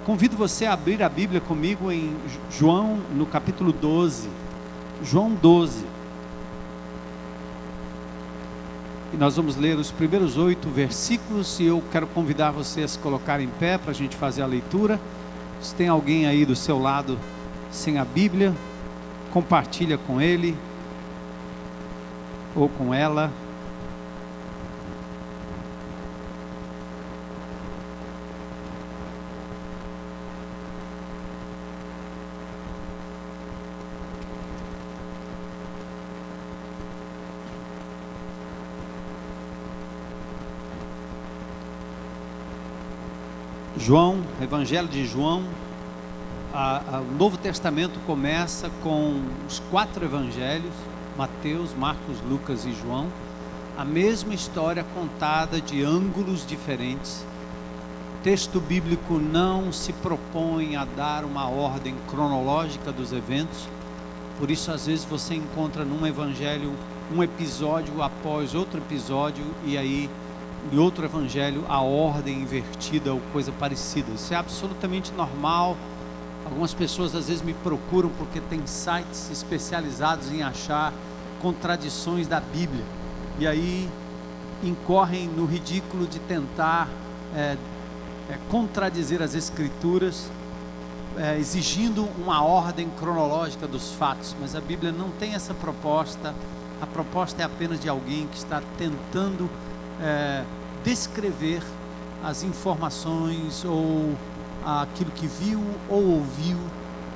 Convido você a abrir a Bíblia comigo em João, no capítulo 12. João 12. E nós vamos ler os primeiros 8 versículos e eu quero convidar você a se colocar em pé para a gente fazer a leitura. Se tem alguém aí do seu lado sem a Bíblia, compartilha com ele ou com ela. João, Evangelho de João. O Novo Testamento começa com os 4 evangelhos, Mateus, Marcos, Lucas e João, a mesma história contada de ângulos diferentes. O texto bíblico não se propõe a dar uma ordem cronológica dos eventos, por isso às vezes você encontra num evangelho um episódio após outro episódio, e aí em outro evangelho a ordem invertida ou coisa parecida. Isso é absolutamente normal. Algumas pessoas às vezes me procuram porque tem sites especializados em achar contradições da Bíblia, e aí incorrem no ridículo de tentar contradizer as Escrituras, exigindo uma ordem cronológica dos fatos. Mas a Bíblia não tem essa proposta. A proposta é apenas de alguém que está tentando descrever as informações ou aquilo que viu ou ouviu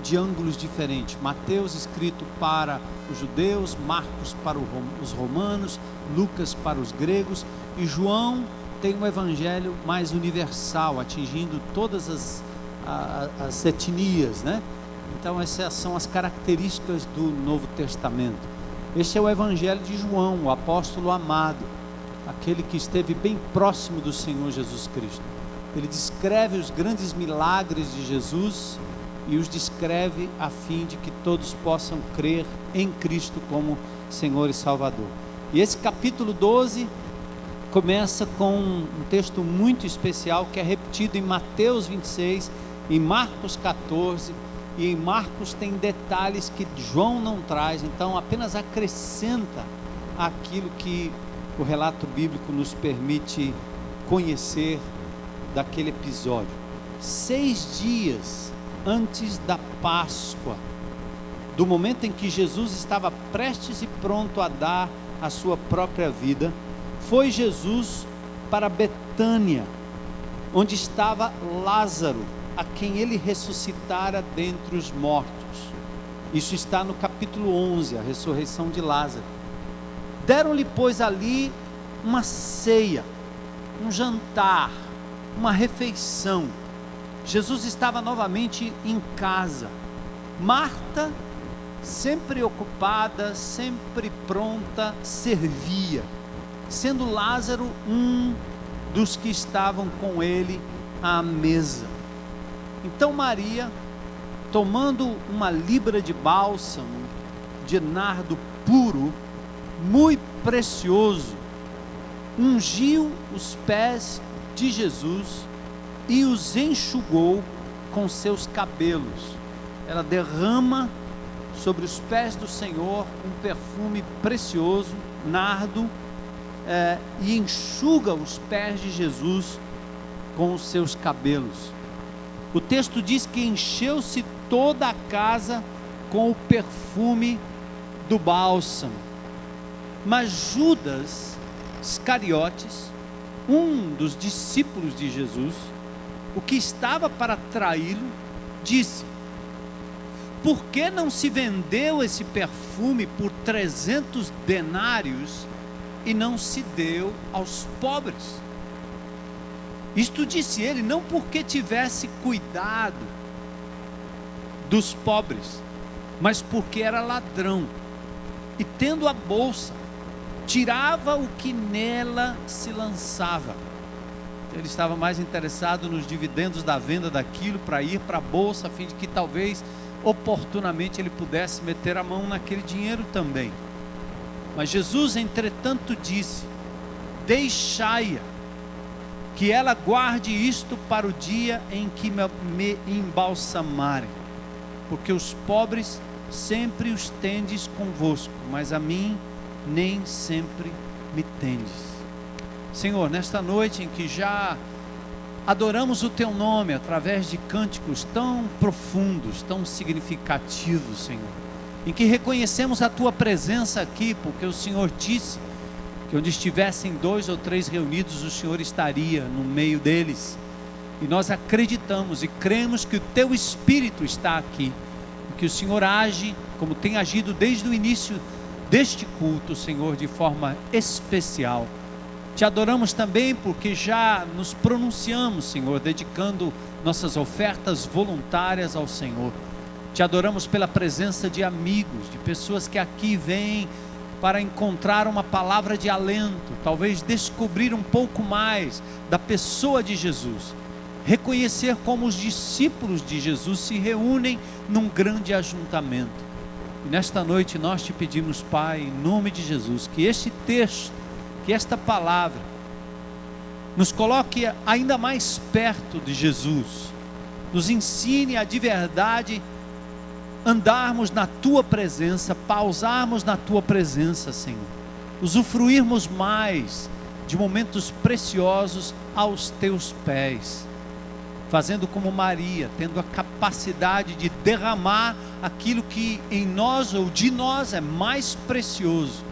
de ângulos diferentes. Mateus escrito para os judeus, Marcos para os romanos, Lucas para os gregos, e João tem um evangelho mais universal, atingindo todas as etnias, né? Então essas são as características do Novo Testamento. Este é o evangelho de João, o apóstolo amado, aquele que esteve bem próximo do Senhor Jesus Cristo. Ele descreve os grandes milagres de Jesus e os descreve a fim de que todos possam crer em Cristo como Senhor e Salvador. E esse capítulo 12 começa com um texto muito especial que é repetido em Mateus 26, em Marcos 14, e em Marcos tem detalhes que João não traz, então apenas acrescenta aquilo que o relato bíblico nos permite conhecer daquele episódio. 6 dias antes da Páscoa, do momento em que Jesus estava prestes e pronto a dar a sua própria vida, foi Jesus para Betânia, onde estava Lázaro, a quem ele ressuscitara dentre os mortos. Isso está no capítulo 11, a ressurreição de Lázaro. Deram-lhe, pois, ali uma ceia, um jantar, uma refeição. Jesus estava novamente em casa. Marta, sempre ocupada, sempre pronta, servia, sendo Lázaro um dos que estavam com ele à mesa. Então Maria, tomando uma libra de bálsamo de nardo puro, muito precioso, ungiu os pés de Jesus e os enxugou com seus cabelos. Ela derrama sobre os pés do Senhor um perfume precioso, nardo, e enxuga os pés de Jesus com os seus cabelos. O texto diz que encheu-se toda a casa com o perfume do bálsamo. Mas Judas Iscariotes, um dos discípulos de Jesus, o que estava para traí-lo, disse: por que não se vendeu esse perfume por 300 denários e não se deu aos pobres? Isto disse ele não porque tivesse cuidado dos pobres, mas porque era ladrão, e tendo a bolsa, tirava o que nela se lançava. Ele estava mais interessado nos dividendos da venda daquilo, para ir para a bolsa, a fim de que talvez oportunamente ele pudesse meter a mão naquele dinheiro também. Mas Jesus, entretanto, disse: deixai-a, que ela guarde isto para o dia em que me embalsamarem, porque os pobres sempre os tendes convosco, mas a mim nem sempre me tendes. Senhor, nesta noite em que já adoramos o Teu nome através de cânticos tão profundos, tão significativos, Senhor, em que reconhecemos a Tua presença aqui, porque o Senhor disse que onde estivessem 2 ou 3 reunidos, o Senhor estaria no meio deles, e nós acreditamos e cremos que o Teu Espírito está aqui, e que o Senhor age como tem agido desde o início deste culto, Senhor, de forma especial. Te adoramos também porque já nos pronunciamos, Senhor, dedicando nossas ofertas voluntárias ao Senhor. Te adoramos pela presença de amigos, de pessoas que aqui vêm para encontrar uma palavra de alento, talvez descobrir um pouco mais da pessoa de Jesus, reconhecer como os discípulos de Jesus se reúnem num grande ajuntamento. E nesta noite nós te pedimos, Pai, em nome de Jesus, que este texto, que esta palavra nos coloque ainda mais perto de Jesus, nos ensine a de verdade andarmos na Tua presença, pausarmos na Tua presença, Senhor, usufruirmos mais de momentos preciosos aos Teus pés, fazendo como Maria, tendo a capacidade de derramar aquilo que em nós ou de nós é mais precioso,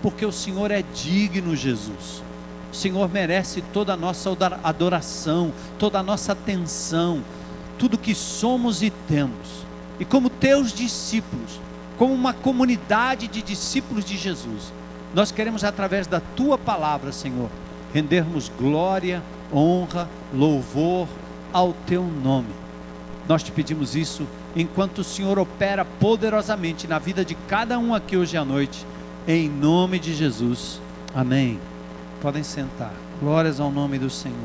porque o Senhor é digno, Jesus. O Senhor merece toda a nossa adoração, toda a nossa atenção, tudo que somos e temos. E como Teus discípulos, como uma comunidade de discípulos de Jesus, nós queremos através da Tua palavra, Senhor, rendermos glória, honra, louvor ao Teu nome. Nós te pedimos isso enquanto o Senhor opera poderosamente na vida de cada um aqui hoje à noite, em nome de Jesus, amém. Podem sentar, glórias ao nome do Senhor.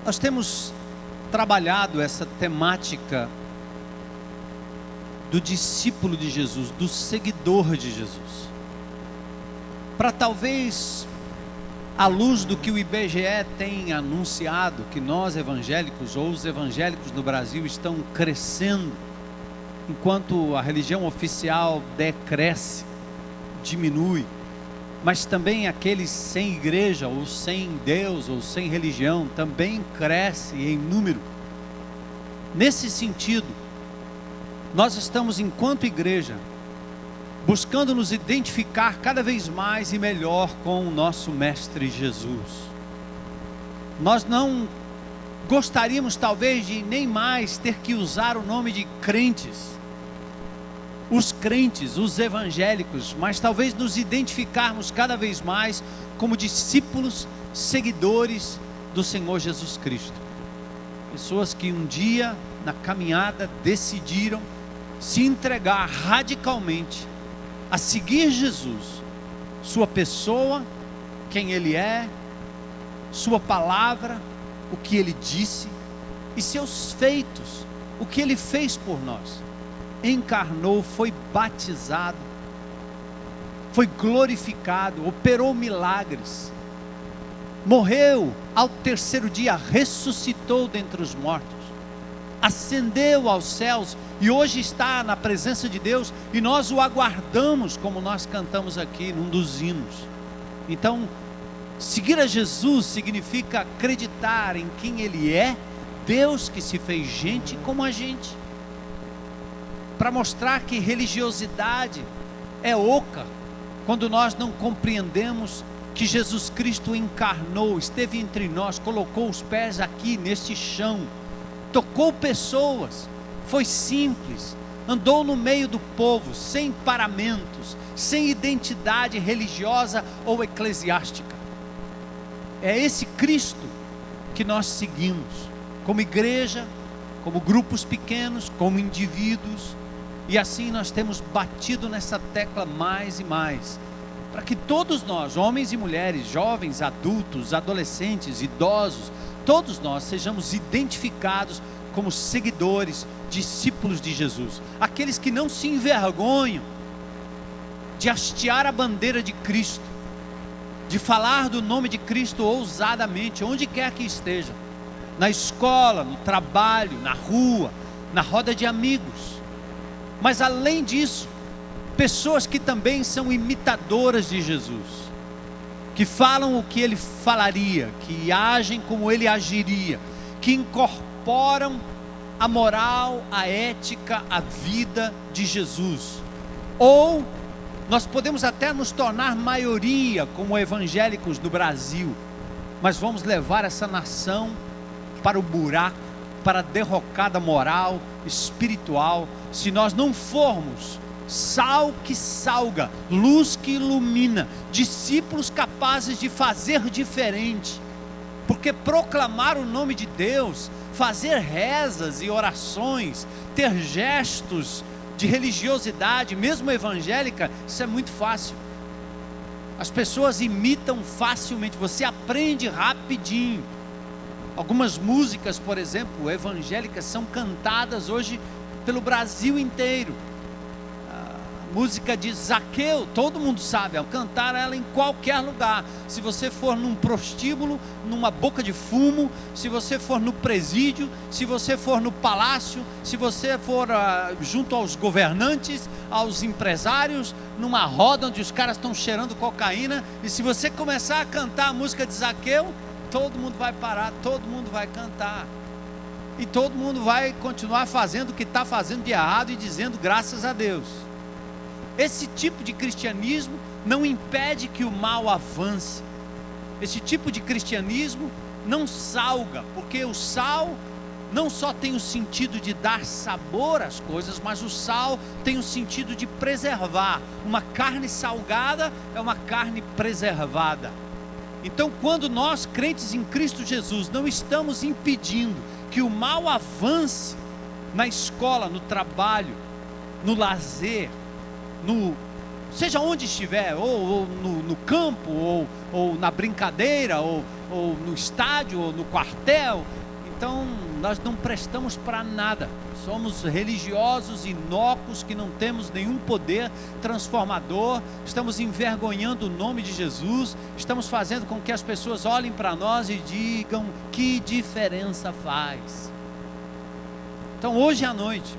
Nós temos trabalhado essa temática do discípulo de Jesus, do seguidor de Jesus, para talvez, à luz do que o IBGE tem anunciado, que nós evangélicos, ou os evangélicos no Brasil, estão crescendo, enquanto a religião oficial decresce, diminui, mas também aqueles sem igreja, ou sem Deus, ou sem religião, também cresce em número. Nesse sentido, nós estamos, enquanto igreja, buscando nos identificar cada vez mais e melhor com o nosso Mestre Jesus. Nós não gostaríamos talvez de nem mais ter que usar o nome de crentes, os evangélicos, mas talvez nos identificarmos cada vez mais como discípulos, seguidores do Senhor Jesus Cristo. Pessoas que um dia na caminhada decidiram se entregar radicalmente a seguir Jesus, sua pessoa, quem Ele é, sua palavra, o que Ele disse, e seus feitos, o que Ele fez por nós. Encarnou, foi batizado, foi glorificado, operou milagres, morreu, ao terceiro dia ressuscitou dentre os mortos, ascendeu aos céus e hoje está na presença de Deus, e nós o aguardamos, como nós cantamos aqui num dos hinos. Então, seguir a Jesus significa acreditar em quem Ele é, Deus que se fez gente como a gente, para mostrar que religiosidade é oca, quando nós não compreendemos que Jesus Cristo encarnou, esteve entre nós, colocou os pés aqui neste chão, tocou pessoas, foi simples, andou no meio do povo, sem paramentos, sem identidade religiosa ou eclesiástica. É esse Cristo que nós seguimos, como igreja, como grupos pequenos, como indivíduos, e assim nós temos batido nessa tecla mais e mais, para que todos nós, homens e mulheres, jovens, adultos, adolescentes, idosos, todos nós sejamos identificados como seguidores, discípulos de Jesus, aqueles que não se envergonham de hastear a bandeira de Cristo, de falar do nome de Cristo ousadamente, onde quer que esteja, na escola, no trabalho, na rua, na roda de amigos. Mas além disso, pessoas que também são imitadoras de Jesus, que falam o que ele falaria, que agem como ele agiria, que incorporam a moral, a ética, a vida de Jesus. Ou nós podemos até nos tornar maioria como evangélicos do Brasil, mas vamos levar essa nação para o buraco, para a derrocada moral, espiritual, se nós não formos sal que salga, luz que ilumina, discípulos capazes de fazer diferente. Porque proclamar o nome de Deus, fazer rezas e orações, ter gestos de religiosidade, mesmo evangélica, isso é muito fácil. As pessoas imitam facilmente, você aprende rapidinho. Algumas músicas, por exemplo, evangélicas, são cantadas hoje pelo Brasil inteiro. Música de Zaqueu, todo mundo sabe, ao cantar ela em qualquer lugar. Se você for num prostíbulo, numa boca de fumo, se você for no presídio, se você for no palácio, se você for junto aos governantes, aos empresários, numa roda onde os caras estão cheirando cocaína, e se você começar a cantar a música de Zaqueu, todo mundo vai parar, todo mundo vai cantar. E todo mundo vai continuar fazendo o que está fazendo de errado e dizendo graças a Deus. Esse tipo de cristianismo não impede que o mal avance. Esse tipo de cristianismo não salga, porque o sal não só tem o sentido de dar sabor às coisas, mas o sal tem o sentido de preservar. Uma carne salgada é uma carne preservada. Então, quando nós, crentes em Cristo Jesus, não estamos impedindo que o mal avance na escola, no trabalho, no lazer, seja onde estiver, ou no campo, ou na brincadeira, ou no estádio, ou no quartel, então nós não prestamos para nada. Somos religiosos inócuos que não temos nenhum poder transformador, estamos envergonhando o nome de Jesus, estamos fazendo com que as pessoas olhem para nós e digam: que diferença faz? Então hoje à noite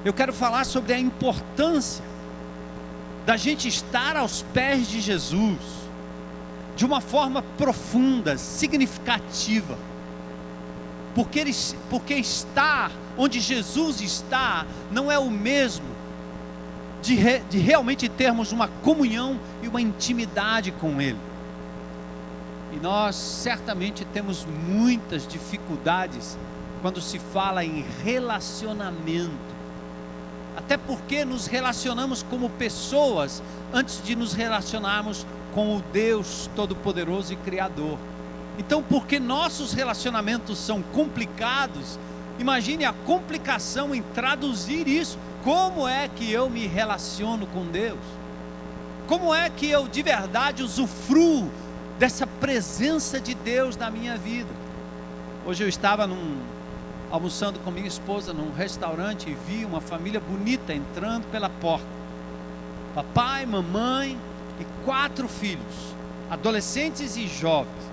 eu quero falar sobre a importância da gente estar aos pés de Jesus de uma forma profunda, significativa, porque estar onde Jesus está não é o mesmo de realmente termos uma comunhão e uma intimidade com Ele. E nós certamente temos muitas dificuldades quando se fala em relacionamento, até porque nos relacionamos como pessoas antes de nos relacionarmos com o Deus Todo-Poderoso e Criador. Então, porque nossos relacionamentos são complicados, imagine a complicação em traduzir isso. Como é que eu me relaciono com Deus? Como é que eu de verdade usufruo dessa presença de Deus na minha vida? Hoje eu estava almoçando com minha esposa num restaurante e vi uma família bonita entrando pela porta. Papai, mamãe e 4 filhos, adolescentes e jovens.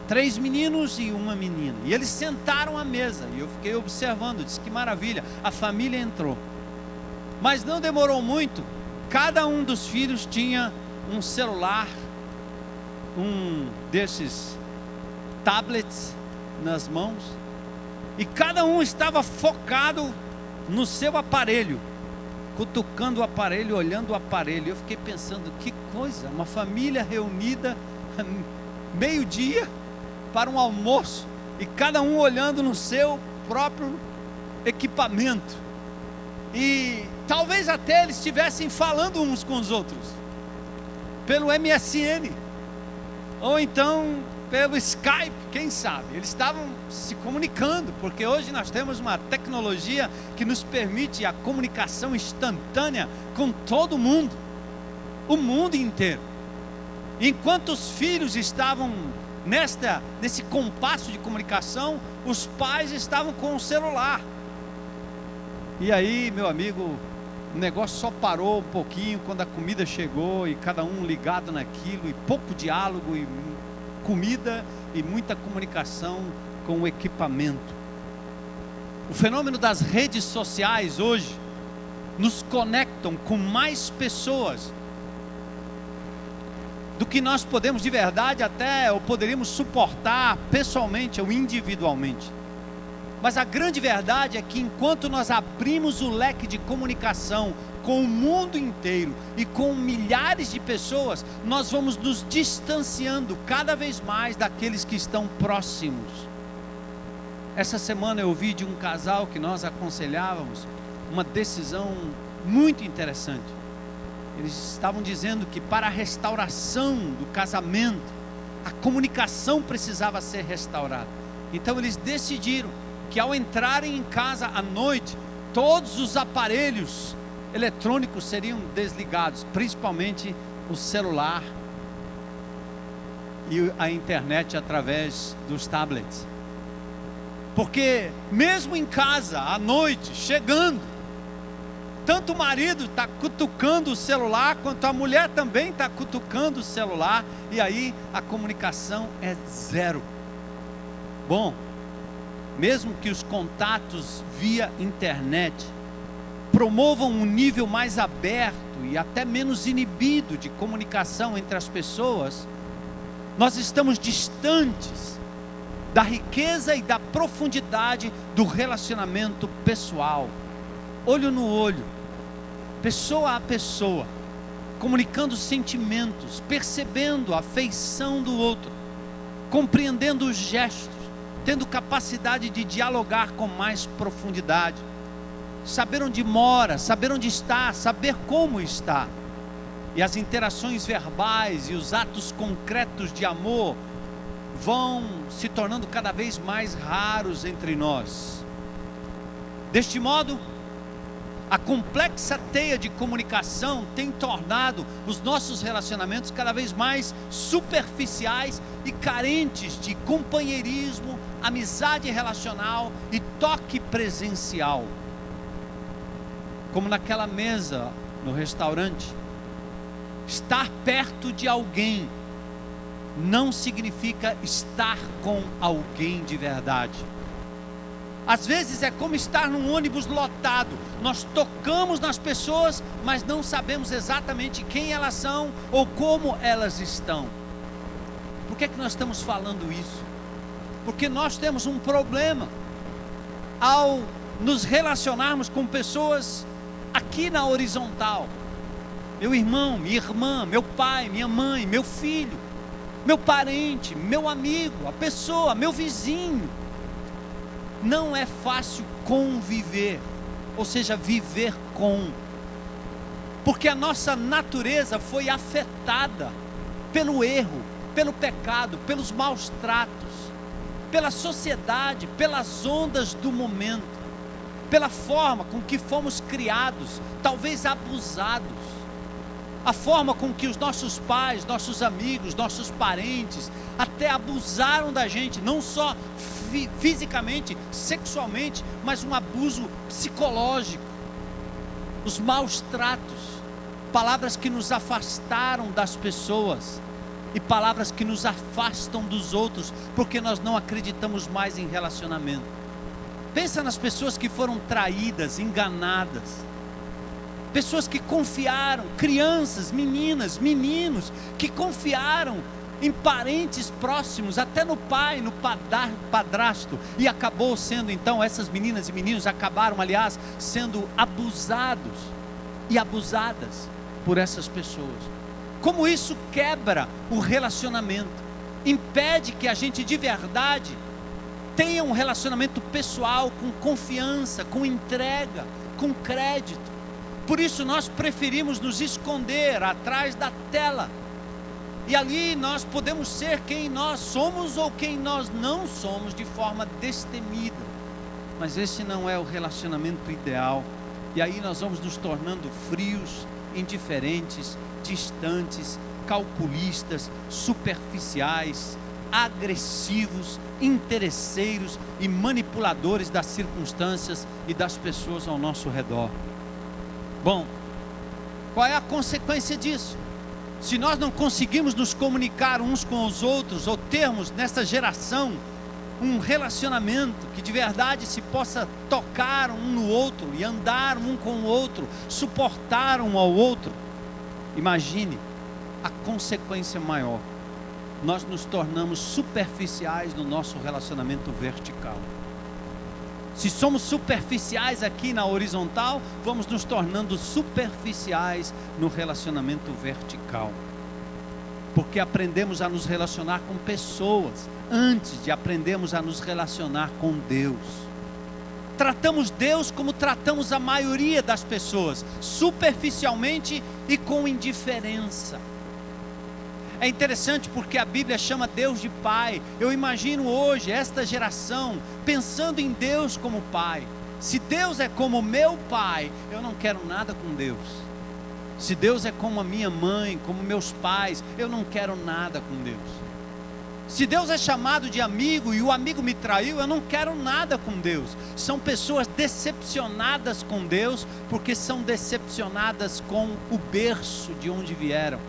3 meninos e uma menina. E eles sentaram à mesa e eu fiquei observando, disse: que maravilha, a família entrou. Mas não demorou muito, cada um dos filhos tinha um celular, um desses tablets nas mãos, e cada um estava focado no seu aparelho, cutucando o aparelho, olhando o aparelho. Eu fiquei pensando: que coisa, uma família reunida meio-dia para um almoço, e cada um olhando no seu próprio equipamento, e talvez até eles estivessem falando uns com os outros pelo MSN, ou então pelo Skype, quem sabe. Eles estavam se comunicando, porque hoje nós temos uma tecnologia que nos permite a comunicação instantânea com todo mundo, o mundo inteiro. Enquanto os filhos estavam nesse compasso de comunicação, os pais estavam com o celular. E aí, meu amigo, o negócio só parou um pouquinho quando a comida chegou e cada um ligado naquilo, e pouco diálogo, e comida e muita comunicação com o equipamento. O fenômeno das redes sociais hoje nos conectam com mais pessoas do que nós podemos de verdade até, ou poderíamos suportar pessoalmente ou individualmente. Mas a grande verdade é que enquanto nós abrimos o leque de comunicação com o mundo inteiro e com milhares de pessoas, nós vamos nos distanciando cada vez mais daqueles que estão próximos. Essa semana eu ouvi de um casal que nós aconselhávamos uma decisão muito interessante. Eles estavam dizendo que para a restauração do casamento, a comunicação precisava ser restaurada. Então eles decidiram que ao entrarem em casa à noite, todos os aparelhos eletrônicos seriam desligados, principalmente o celular e a internet através dos tablets. Porque mesmo em casa, à noite, chegando, tanto o marido está cutucando o celular, quanto a mulher também está cutucando o celular, e aí a comunicação é zero. Bom, mesmo que os contatos via internet promovam um nível mais aberto e até menos inibido de comunicação entre as pessoas, nós estamos distantes da riqueza e da profundidade do relacionamento pessoal, olho no olho, pessoa a pessoa, comunicando sentimentos, percebendo a afeição do outro, compreendendo os gestos, tendo capacidade de dialogar com mais profundidade, saber onde mora, saber onde está, saber como está. E as interações verbais e os atos concretos de amor vão se tornando cada vez mais raros entre nós. Deste modo, a complexa teia de comunicação tem tornado os nossos relacionamentos cada vez mais superficiais e carentes de companheirismo, amizade relacional e toque presencial. Como naquela mesa no restaurante, estar perto de alguém não significa estar com alguém de verdade. Às vezes é como estar num ônibus lotado. Nós tocamos nas pessoas, mas não sabemos exatamente quem elas são ou como elas estão. Por que nós estamos falando isso? Porque nós temos um problema ao nos relacionarmos com pessoas aqui na horizontal. Meu irmão, minha irmã, meu pai, minha mãe, meu filho, meu parente, meu amigo, a pessoa, meu vizinho. Não é fácil conviver, ou seja, viver com, porque a nossa natureza foi afetada pelo erro, pelo pecado, pelos maus tratos, pela sociedade, pelas ondas do momento, pela forma com que fomos criados, talvez abusados, a forma com que os nossos pais, nossos amigos, nossos parentes até abusaram da gente, não só fisicamente, sexualmente, mas um abuso psicológico, os maus tratos, palavras que nos afastaram das pessoas e palavras que nos afastam dos outros, porque nós não acreditamos mais em relacionamento. Pensa nas pessoas que foram traídas, enganadas, pessoas que confiaram, crianças, meninas, meninos, que confiaram em parentes próximos, até no pai, no padrasto, e acabou sendo, então, essas meninas e meninos acabaram, aliás, sendo abusados e abusadas por essas pessoas. Como isso quebra o relacionamento, impede que a gente de verdade tenha um relacionamento pessoal, com confiança, com entrega, com crédito. Por isso nós preferimos nos esconder atrás da tela, e ali nós podemos ser quem nós somos ou quem nós não somos de forma destemida, mas esse não é o relacionamento ideal, e aí nós vamos nos tornando frios, indiferentes, distantes, calculistas, superficiais, agressivos, interesseiros e manipuladores das circunstâncias e das pessoas ao nosso redor. Bom, qual é a consequência disso? Se nós não conseguimos nos comunicar uns com os outros, ou termos nessa geração um relacionamento que de verdade se possa tocar um no outro e andar um com o outro, suportar um ao outro, imagine a consequência maior: nós nos tornamos superficiais no nosso relacionamento vertical. Se somos superficiais aqui na horizontal, vamos nos tornando superficiais no relacionamento vertical, porque aprendemos a nos relacionar com pessoas antes de aprendermos a nos relacionar com Deus. Tratamos Deus como tratamos a maioria das pessoas, superficialmente e com indiferença. É interessante porque a Bíblia chama Deus de Pai. Eu imagino hoje esta geração pensando em Deus como Pai. Se Deus é como meu Pai, eu não quero nada com Deus. Se Deus é como a minha mãe, como meus pais, eu não quero nada com Deus. Se Deus é chamado de amigo e o amigo me traiu, eu não quero nada com Deus. São pessoas decepcionadas com Deus, porque são decepcionadas com o berço de onde vieram,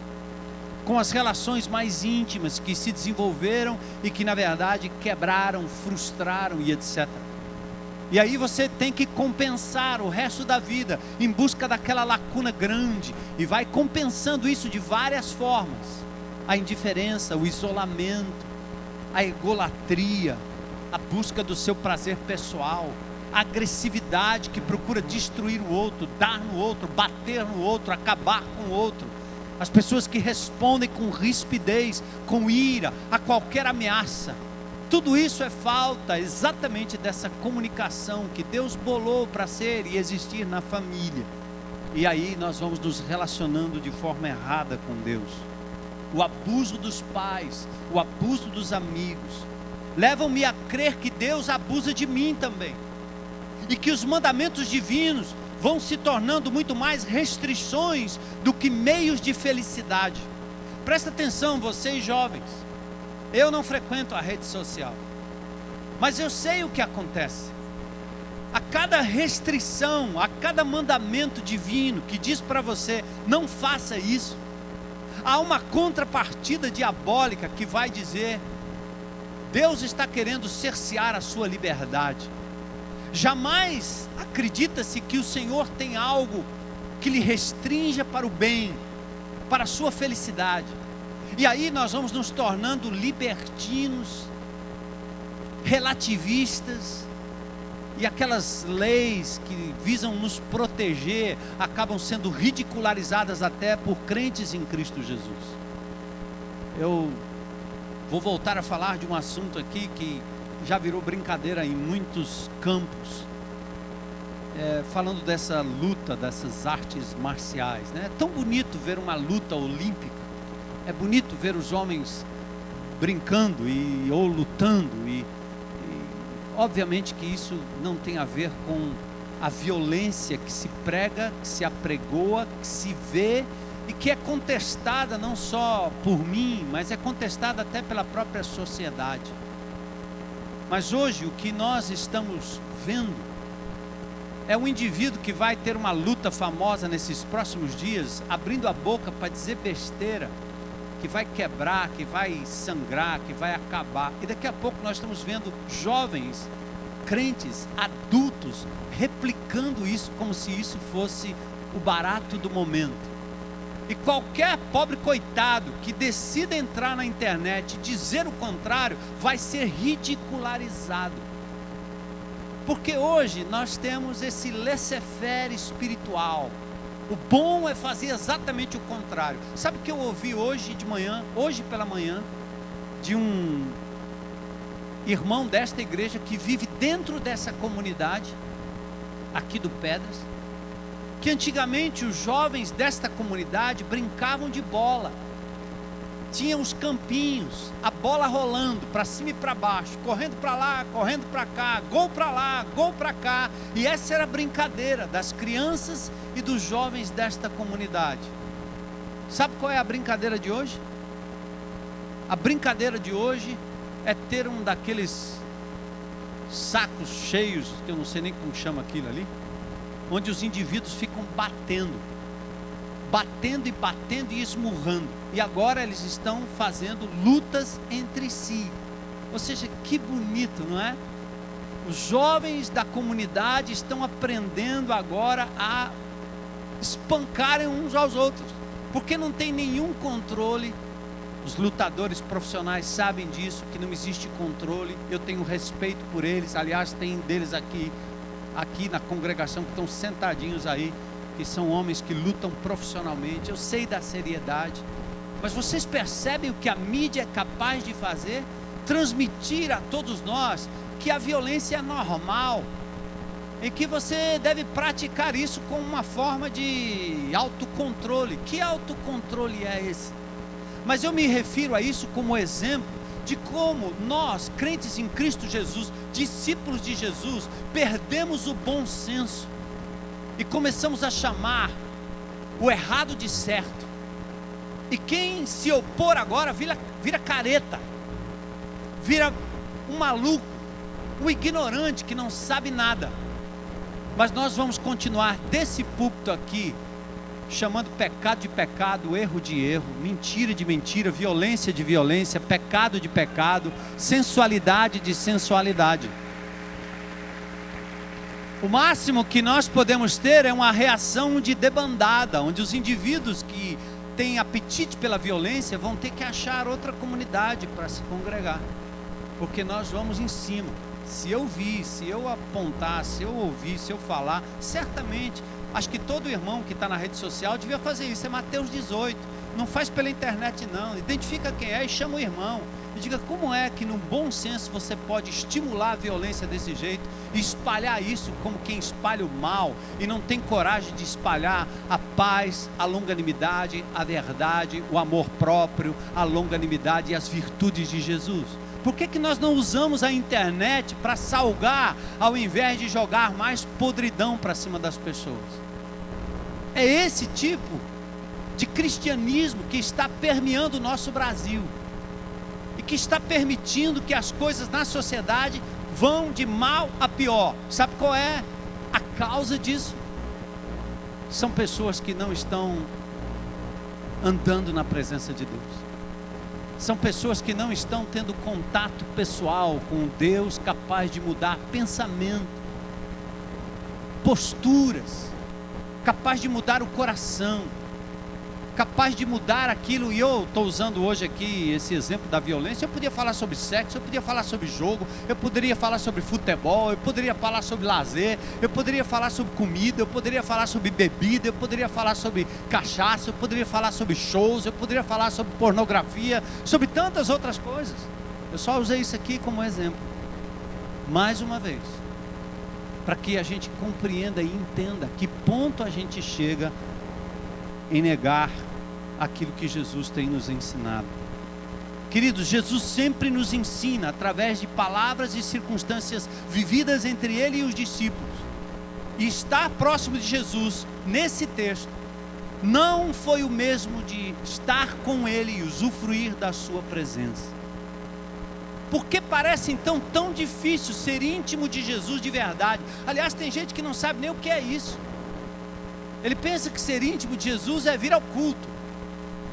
com as relações mais íntimas que se desenvolveram e que na verdade quebraram, frustraram e etc. E aí você tem que compensar o resto da vida em busca daquela lacuna grande, e vai compensando isso de várias formas: a indiferença, o isolamento, a egolatria, a busca do seu prazer pessoal, a agressividade que procura destruir o outro, dar no outro, bater no outro, acabar com o outro. As pessoas que respondem com rispidez, com ira, a qualquer ameaça. Tudo isso é falta exatamente dessa comunicação que Deus bolou para ser e existir na família. E aí nós vamos nos relacionando de forma errada com Deus. O abuso dos pais, o abuso dos amigos, levam-me a crer que Deus abusa de mim também, e que os mandamentos divinos vão se tornando muito mais restrições do que meios de felicidade. Presta atenção, vocês jovens. Eu não frequento a rede social, mas eu sei o que acontece. A cada restrição, a cada mandamento divino que diz para você, não faça isso, há uma contrapartida diabólica que vai dizer, Deus está querendo cercear a sua liberdade. Jamais acredita-se que o Senhor tem algo que lhe restrinja para o bem, para a sua felicidade. E aí nós vamos nos tornando libertinos, relativistas, e aquelas leis que visam nos proteger acabam sendo ridicularizadas até por crentes em Cristo Jesus. Eu vou voltar a falar de um assunto aqui que já virou brincadeira em muitos campos, falando dessa luta, dessas artes marciais, né? É tão bonito ver uma luta olímpica, é bonito ver os homens brincando ou lutando, e obviamente que isso não tem a ver com a violência que se prega, que se apregoa, que se vê e que é contestada não só por mim, mas é contestada até pela própria sociedade. Mas hoje o que nós estamos vendo é um indivíduo que vai ter uma luta famosa nesses próximos dias, abrindo a boca para dizer besteira, que vai quebrar, que vai sangrar, que vai acabar. E daqui a pouco nós estamos vendo jovens, crentes, adultos, replicando isso como se isso fosse o barato do momento. E qualquer pobre coitado que decida entrar na internet e dizer o contrário, vai ser ridicularizado. Porque hoje nós temos esse laissez-faire espiritual. O bom é fazer exatamente o contrário. Sabe o que eu ouvi hoje pela manhã, de um irmão desta igreja que vive dentro dessa comunidade, aqui do Pedras, que antigamente os jovens desta comunidade brincavam de bola. Tinham os campinhos, a bola rolando para cima e para baixo, correndo para lá, correndo para cá, gol para lá, gol para cá. E essa era a brincadeira das crianças e dos jovens desta comunidade. Sabe qual é a brincadeira de hoje? A brincadeira de hoje é ter um daqueles sacos cheios, que eu não sei nem como chama aquilo ali, onde os indivíduos ficam batendo e esmurrando, e agora eles estão fazendo lutas entre si. Ou seja, que bonito, não é? Os jovens da comunidade estão aprendendo agora a espancarem uns aos outros, porque não tem nenhum controle. Os lutadores profissionais sabem disso, que não existe controle. Eu tenho respeito por eles. Aliás, tem deles aqui na congregação que estão sentadinhos aí, que são homens que lutam profissionalmente. Eu sei da seriedade, mas vocês percebem o que a mídia é capaz de fazer? Transmitir a todos nós que a violência é normal, e que você deve praticar isso como uma forma de autocontrole. Que autocontrole é esse? Mas eu me refiro a isso como exemplo de como nós, crentes em Cristo Jesus, discípulos de Jesus, perdemos o bom senso e começamos a chamar o errado de certo, e quem se opor agora vira careta, vira um maluco, um ignorante que não sabe nada. Mas nós vamos continuar desse púlpito aqui, chamando pecado de pecado, erro de erro, mentira de mentira, violência de violência, pecado de pecado, sensualidade de sensualidade. O máximo que nós podemos ter é uma reação de debandada, onde os indivíduos que têm apetite pela violência vão ter que achar outra comunidade para se congregar, porque nós vamos em cima. Se eu vir, se eu apontar, se eu ouvir, se eu falar, certamente, acho que todo irmão que está na rede social devia fazer isso. É Mateus 18, não faz pela internet não, identifica quem é e chama o irmão, e diga como é que no bom senso você pode estimular a violência desse jeito, e espalhar isso como quem espalha o mal, e não tem coragem de espalhar a paz, a longanimidade, a verdade, o amor próprio, a longanimidade e as virtudes de Jesus. Por que nós não usamos a internet para salgar, ao invés de jogar mais podridão para cima das pessoas? É esse tipo de cristianismo que está permeando o nosso Brasil, e que está permitindo que as coisas na sociedade vão de mal a pior. Sabe qual é a causa disso? São pessoas que não estão andando na presença de Deus. São pessoas que não estão tendo contato pessoal com Deus, capaz de mudar pensamento, posturas, capaz de mudar o coração, capaz de mudar aquilo. E eu estou usando hoje aqui esse exemplo da violência. Eu podia falar sobre sexo, eu podia falar sobre jogo, eu poderia falar sobre futebol, eu poderia falar sobre lazer, eu poderia falar sobre comida, eu poderia falar sobre bebida, eu poderia falar sobre cachaça, eu poderia falar sobre shows, eu poderia falar sobre pornografia, sobre tantas outras coisas. Eu só usei isso aqui como exemplo, mais uma vez, para que a gente compreenda e entenda que ponto a gente chega em negar aquilo que Jesus tem nos ensinado. Queridos, Jesus sempre nos ensina através de palavras e circunstâncias vividas entre Ele e os discípulos. E estar próximo de Jesus nesse texto não foi o mesmo de estar com Ele e usufruir da sua presença. Porque parece então tão difícil ser íntimo de Jesus de verdade. Aliás, tem gente que não sabe nem o que é isso. Ele pensa que ser íntimo de Jesus é vir ao culto,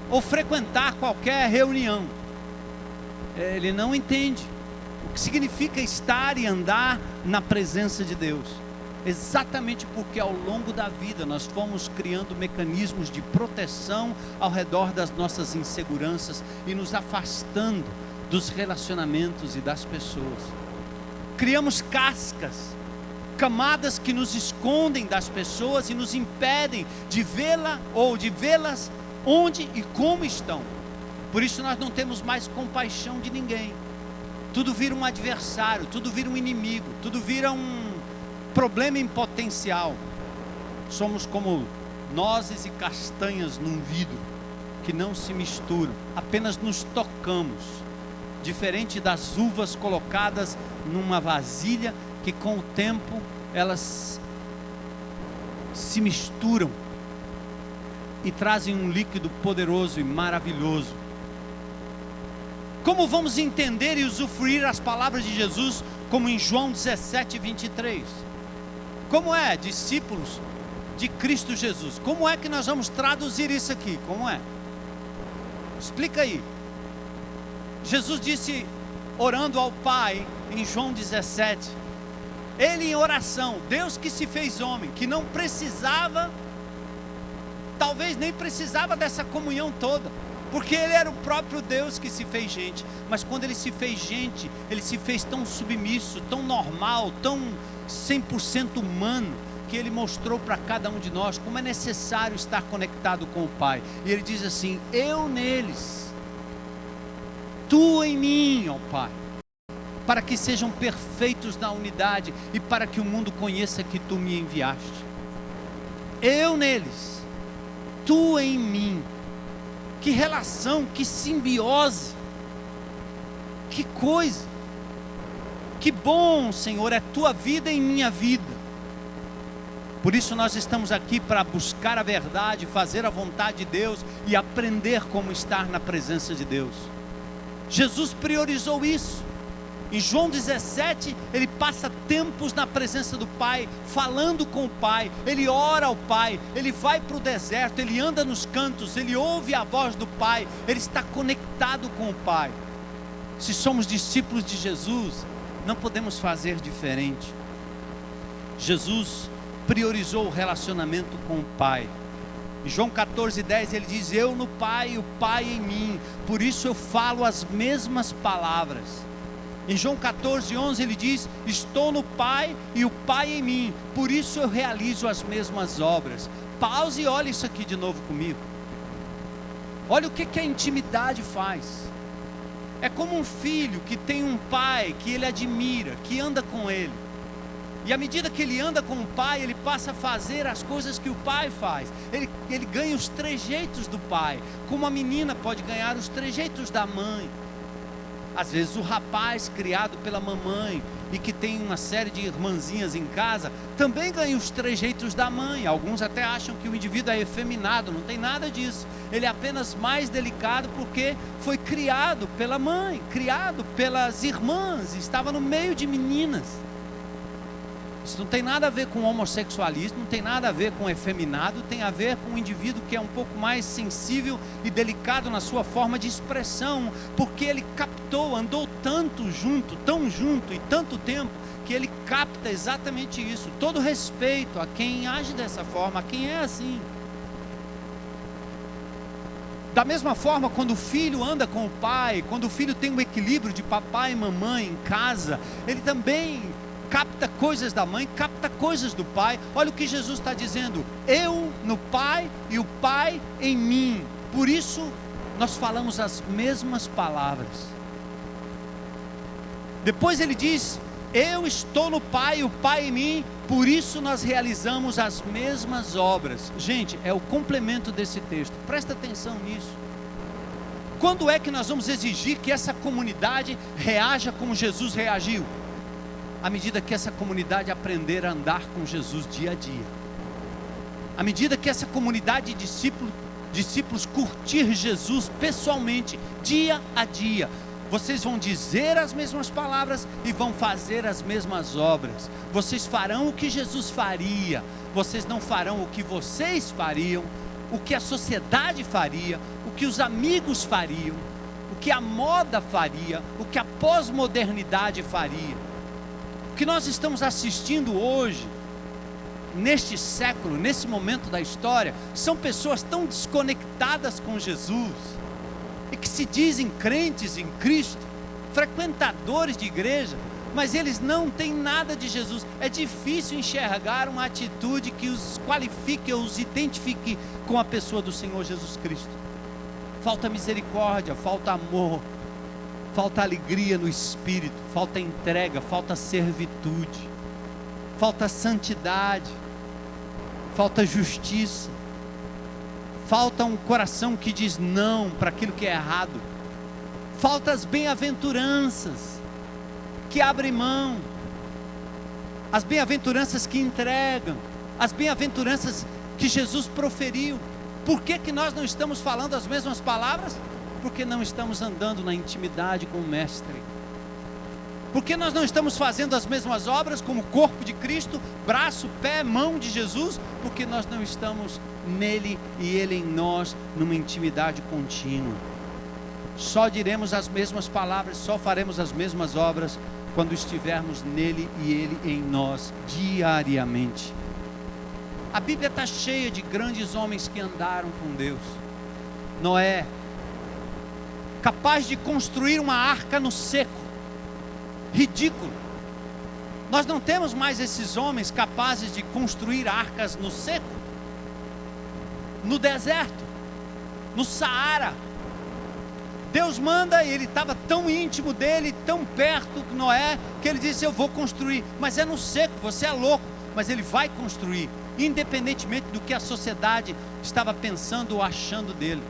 ou frequentar qualquer reunião. Ele não entende o que significa estar e andar na presença de Deus. Exatamente porque ao longo da vida nós fomos criando mecanismos de proteção ao redor das nossas inseguranças e nos afastando dos relacionamentos e das pessoas. Criamos cascas, camadas que nos escondem das pessoas e nos impedem de vê-la ou de vê-las onde e como estão. Por isso nós não temos mais compaixão de ninguém. Tudo vira um adversário, tudo vira um inimigo, tudo vira um problema em potencial. Somos como nozes e castanhas num vidro que não se misturam, apenas nos tocamos. Diferente das uvas colocadas numa vasilha, que com o tempo elas se misturam e trazem um líquido poderoso e maravilhoso. Como vamos entender e usufruir as palavras de Jesus, como em João 17, 23? Como é, discípulos de Cristo Jesus? Como é que nós vamos traduzir isso aqui? Como é? Explica aí. Jesus disse, orando ao Pai, em João 17, Ele em oração, Deus que se fez homem, que não precisava, talvez nem precisava dessa comunhão toda, porque Ele era o próprio Deus que se fez gente. Mas quando Ele se fez gente, Ele se fez tão submisso, tão normal, tão 100% humano, que Ele mostrou para cada um de nós como é necessário estar conectado com o Pai. E Ele diz assim, eu neles, Tu em mim, ó Pai, para que sejam perfeitos na unidade e para que o mundo conheça que Tu me enviaste. Eu neles, Tu em mim. Que relação, que simbiose, que coisa, que bom, Senhor, é Tua vida em minha vida. Por isso nós estamos aqui para buscar a verdade, fazer a vontade de Deus e aprender como estar na presença de Deus. Jesus priorizou isso. Em João 17, Ele passa tempos na presença do Pai, falando com o Pai, Ele ora ao Pai, Ele vai para o deserto, Ele anda nos cantos, Ele ouve a voz do Pai, Ele está conectado com o Pai. Se somos discípulos de Jesus, não podemos fazer diferente. Jesus priorizou o relacionamento com o Pai. Em João 14:10 Ele diz, eu no Pai e o Pai em mim, por isso eu falo as mesmas palavras. Em João 14:11 Ele diz, estou no Pai e o Pai em mim, por isso eu realizo as mesmas obras. Pause e olhe isso aqui de novo comigo. Olha o que a intimidade faz. É como um filho que tem um pai que ele admira, que anda com ele. E à medida que ele anda com o pai, ele passa a fazer as coisas que o pai faz. Ele ganha os trejeitos do pai, como a menina pode ganhar os trejeitos da mãe. Às vezes o rapaz criado pela mamãe e que tem uma série de irmãzinhas em casa, também ganha os trejeitos da mãe. Alguns até acham que o indivíduo é efeminado, não tem nada disso. Ele é apenas mais delicado porque foi criado pela mãe, criado pelas irmãs, estava no meio de meninas. Isso não tem nada a ver com homossexualismo, não tem nada a ver com efeminado, tem a ver com um indivíduo que é um pouco mais sensível e delicado na sua forma de expressão, porque ele captou, andou tanto junto, tão junto e tanto tempo, que ele capta exatamente isso. Todo respeito a quem age dessa forma, a quem é assim. Da mesma forma, quando o filho anda com o pai, quando o filho tem um equilíbrio de papai e mamãe em casa, ele também capta coisas da mãe, capta coisas do pai. Olha o que Jesus está dizendo, eu no Pai e o Pai em mim, por isso nós falamos as mesmas palavras. Depois ele diz, eu estou no Pai e o Pai em mim, por isso nós realizamos as mesmas obras. Gente, é o complemento desse texto, presta atenção nisso. Quando é que nós vamos exigir que essa comunidade reaja como Jesus reagiu? À medida que essa comunidade aprender a andar com Jesus dia a dia, à medida que essa comunidade de discípulos curtir Jesus pessoalmente, dia a dia, vocês vão dizer as mesmas palavras e vão fazer as mesmas obras. Vocês farão o que Jesus faria, vocês não farão o que vocês fariam, o que a sociedade faria, o que os amigos fariam, o que a moda faria, o que a pós-modernidade faria. O que nós estamos assistindo hoje, neste século, nesse momento da história, são pessoas tão desconectadas com Jesus, e que se dizem crentes em Cristo, frequentadores de igreja, mas eles não têm nada de Jesus. É difícil enxergar uma atitude que os qualifique ou os identifique com a pessoa do Senhor Jesus Cristo. Falta misericórdia, falta amor, falta alegria no espírito, falta entrega, falta servitude, falta santidade, falta justiça, falta um coração que diz não para aquilo que é errado, falta as bem-aventuranças que abrem mão, as bem-aventuranças que entregam, as bem-aventuranças que Jesus proferiu. Por que nós não estamos falando as mesmas palavras? Porque não estamos andando na intimidade com o Mestre. Porque nós não estamos fazendo as mesmas obras como o corpo de Cristo, braço, pé, mão de Jesus, porque nós não estamos nele e ele em nós, numa intimidade contínua. Só diremos as mesmas palavras, só faremos as mesmas obras quando estivermos nele e ele em nós, diariamente. A Bíblia está cheia de grandes homens que andaram com Deus. Noé, capaz de construir uma arca no seco, ridículo. Nós não temos mais esses homens capazes de construir arcas no seco, no deserto, no Saara. Deus manda e ele estava tão íntimo dele, tão perto de Noé, que ele disse: eu vou construir, mas é no seco, você é louco, mas ele vai construir, independentemente do que a sociedade estava pensando ou achando dele.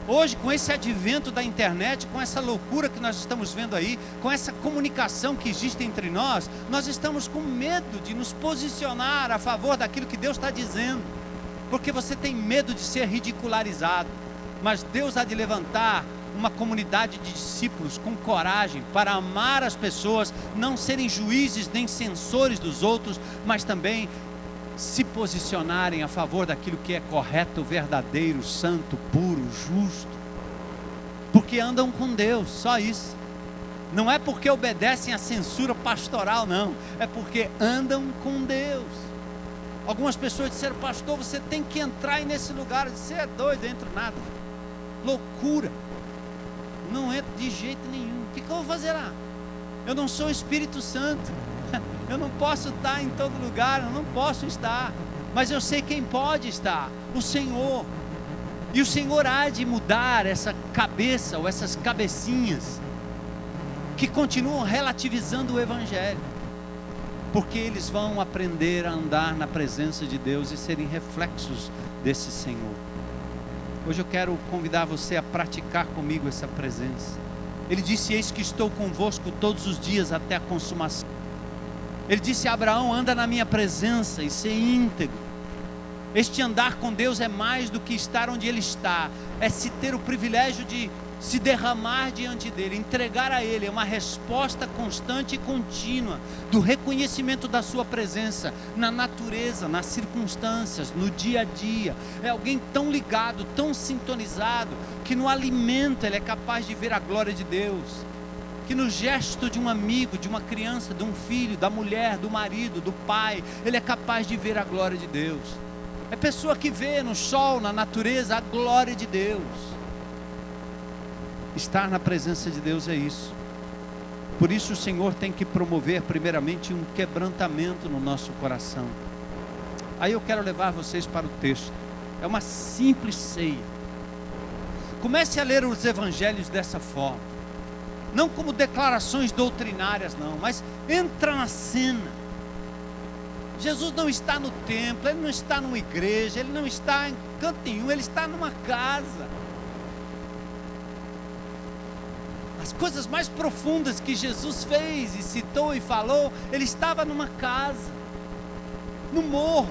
Hoje, com esse advento da internet, com essa loucura que nós estamos vendo aí, com essa comunicação que existe entre nós, nós estamos com medo de nos posicionar a favor daquilo que Deus está dizendo, porque você tem medo de ser ridicularizado. Mas Deus há de levantar uma comunidade de discípulos com coragem para amar as pessoas, não serem juízes nem censores dos outros, mas também se posicionarem a favor daquilo que é correto, verdadeiro, santo, puro, justo, porque andam com Deus, só isso. Não é porque obedecem à censura pastoral, não, é porque andam com Deus. Algumas pessoas disseram: pastor, você tem que entrar aí nesse lugar. Eu disse: você é doido, eu entro nada, loucura, não entro de jeito nenhum. O que eu vou fazer lá? Eu não sou o Espírito Santo, eu não posso estar em todo lugar, eu não posso estar, mas eu sei quem pode estar, o Senhor. E o Senhor há de mudar essa cabeça, ou essas cabecinhas que continuam relativizando o Evangelho, porque eles vão aprender a andar na presença de Deus e serem reflexos desse Senhor. Hoje eu quero convidar você a praticar comigo essa presença. Ele disse: eis que estou convosco todos os dias até a consumação. Ele disse a Abraão: anda na minha presença e ser íntegro. Este andar com Deus é mais do que estar onde Ele está, é se ter o privilégio de se derramar diante dEle, entregar a Ele. É uma resposta constante e contínua do reconhecimento da sua presença na natureza, nas circunstâncias, no dia a dia. É alguém tão ligado, tão sintonizado, que no alimento ele é capaz de ver a glória de Deus, que no gesto de um amigo, de uma criança, de um filho, da mulher, do marido, do pai, ele é capaz de ver a glória de Deus. É pessoa que vê no sol, na natureza, a glória de Deus. Estar na presença de Deus é isso. Por isso o Senhor tem que promover primeiramente um quebrantamento no nosso coração. Aí eu quero levar vocês para o texto. É uma simples ceia. Comece a ler os evangelhos dessa forma, não como declarações doutrinárias não, mas entra na cena. Jesus não está no templo, Ele não está numa igreja, Ele não está em canto nenhum, Ele está numa casa. As coisas mais profundas que Jesus fez e citou e falou, Ele estava numa casa, no morro,